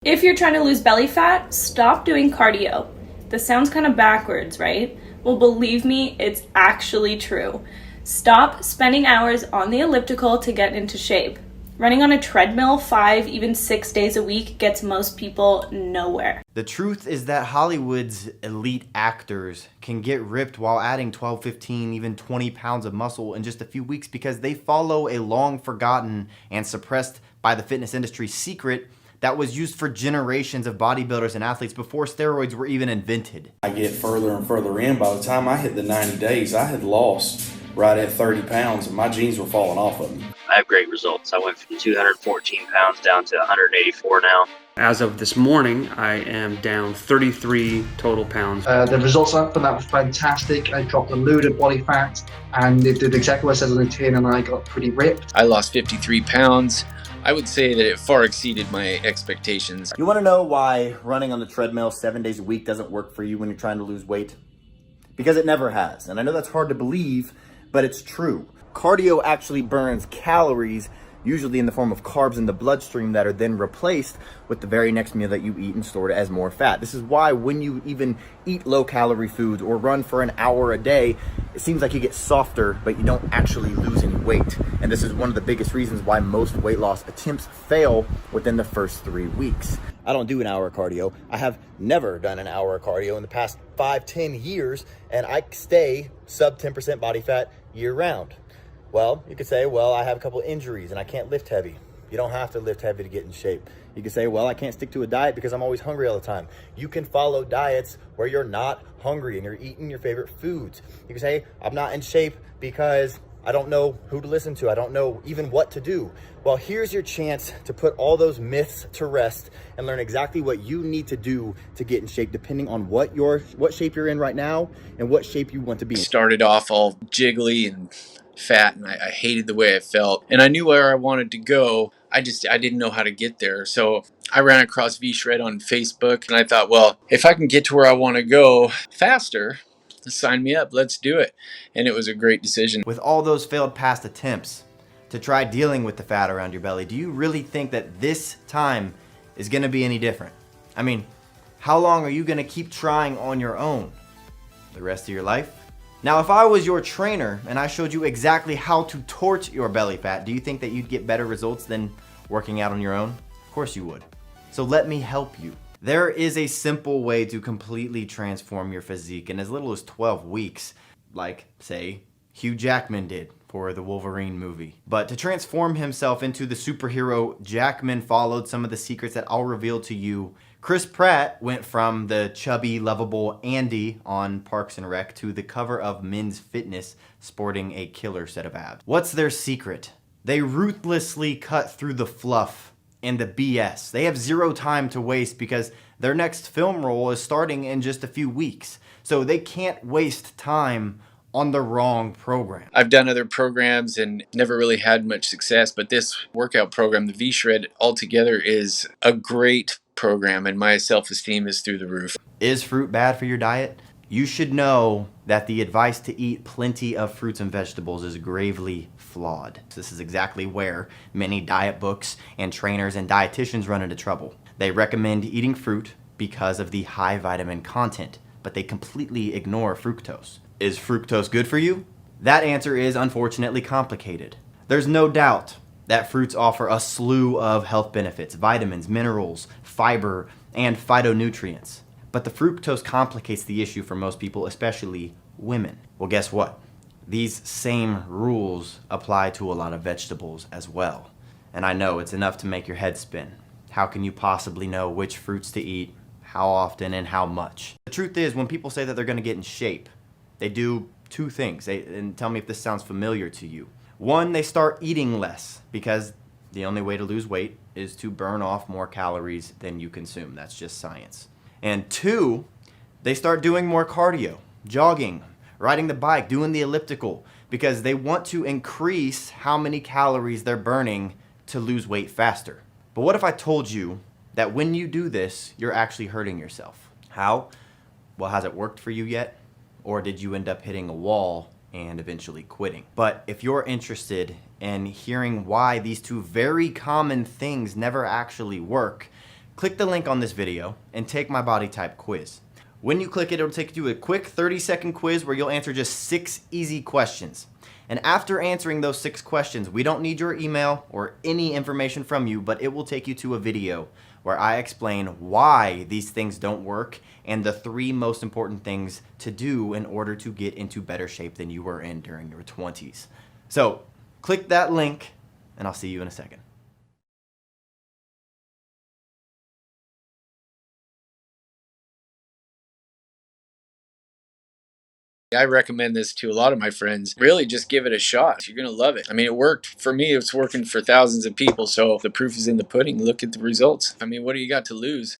If you're trying to lose belly fat, stop doing cardio. This sounds kind of backwards, right? Well, believe me, it's actually true. Stop spending hours on the elliptical to get into shape. Running on a treadmill 5, even 6 days a week gets most people nowhere. The truth is that Hollywood's elite actors can get ripped while adding 12, 15, even 20 pounds of muscle in just a few weeks because they follow a long forgotten and suppressed by the fitness industry secret that was used for generations of bodybuilders and athletes before steroids were even invented. I get further and further in. By the time I hit the 90 days, I had lost right at 30 pounds and my jeans were falling off of me. I have great results. I went from 214 pounds down to 184 now. As of this morning, I am down 33 total pounds. The results from that were fantastic. I dropped a load of body fat and it did exactly what I said on the tin, and I got pretty ripped. I lost 53 pounds. I would say that it far exceeded my expectations. You want to know why running on the treadmill 7 days a week doesn't work for you when you're trying to lose weight? Because it never has. And I know that's hard to believe, but it's true. Cardio actually burns calories, usually in the form of carbs in the bloodstream that are then replaced with the very next meal that you eat and stored as more fat. This is why when you even eat low-calorie foods or run for an hour a day, it seems like you get softer, but you don't actually lose any weight. And this is one of the biggest reasons why most weight loss attempts fail within the first 3 weeks. I don't do an hour of cardio. I have never done an hour of cardio in the past 5-10 years, and I stay sub 10% body fat year round. Well, you could say, well, I have a couple injuries and I can't lift heavy. You don't have to lift heavy to get in shape. You could say, well, I can't stick to a diet because I'm always hungry all the time. You can follow diets where you're not hungry and you're eating your favorite foods. You can say, I'm not in shape because I don't know who to listen to. I don't know even what to do. Well, here's your chance to put all those myths to rest and learn exactly what you need to do to get in shape, depending on what shape you're in right now and what shape you want to be in. Started off all jiggly and fat, and I hated the way I felt, and I knew where I wanted to go. I didn't know how to get there. So I ran across V-Shred on Facebook, and I thought, well, if I can get to where I want to go faster, sign me up, let's do it. And it was a great decision. With all those failed past attempts to try dealing with the fat around your belly, do you really think that this time is going to be any different? I mean, how long are you going to keep trying on your own? The rest of your life? Now, if I was your trainer and I showed you exactly how to torch your belly fat, do you think that you'd get better results than working out on your own? Of course you would. So let me help you. There is a simple way to completely transform your physique in as little as 12 weeks, like, say, Hugh Jackman did for the Wolverine movie. But to transform himself into the superhero, Jackman followed some of the secrets that I'll reveal to you. Chris Pratt went from the chubby, lovable Andy on Parks and Rec to the cover of Men's Fitness sporting a killer set of abs. What's their secret? They ruthlessly cut through the fluff and the BS. They have zero time to waste because their next film role is starting in just a few weeks. So they can't waste time on the wrong program. I've done other programs and never really had much success, but this workout program, the V-Shred, altogether is a great program, and my self-esteem is through the roof. Is fruit bad for your diet? You should know that the advice to eat plenty of fruits and vegetables is gravely flawed. This is exactly where many diet books and trainers and dietitians run into trouble. They recommend eating fruit because of the high vitamin content, but they completely ignore fructose. Is fructose good for you? That answer is unfortunately complicated. There's no doubt that fruits offer a slew of health benefits, vitamins, minerals, fiber, and phytonutrients. But the fructose complicates the issue for most people, especially women. Well, guess what? These same rules apply to a lot of vegetables as well. And I know it's enough to make your head spin. How can you possibly know which fruits to eat, how often, and how much? The truth is, when people say that they're gonna get in shape, they do two things. And tell me if this sounds familiar to you. One, they start eating less because the only way to lose weight is to burn off more calories than you consume. That's just science. And two, they start doing more cardio, jogging, riding the bike, doing the elliptical, because they want to increase how many calories they're burning to lose weight faster. But what if I told you that when you do this, you're actually hurting yourself? How? Well, has it worked for you yet? Or did you end up hitting a wall and eventually quitting? But if you're interested in hearing why these two very common things never actually work, click the link on this video and take my body type quiz. When you click it, it'll take you to a quick 30-second quiz where you'll answer just 6 easy questions. And after answering those 6 questions, we don't need your email or any information from you, but it will take you to a video where I explain why these things don't work and the 3 most important things to do in order to get into better shape than you were in during your 20s. So click that link and I'll see you in a second. I recommend this to a lot of my friends. Really, just give it a shot. You're going to love it. I mean, it worked for me. It's working for thousands of people. So the proof is in the pudding. Look at the results. I mean, what do you got to lose?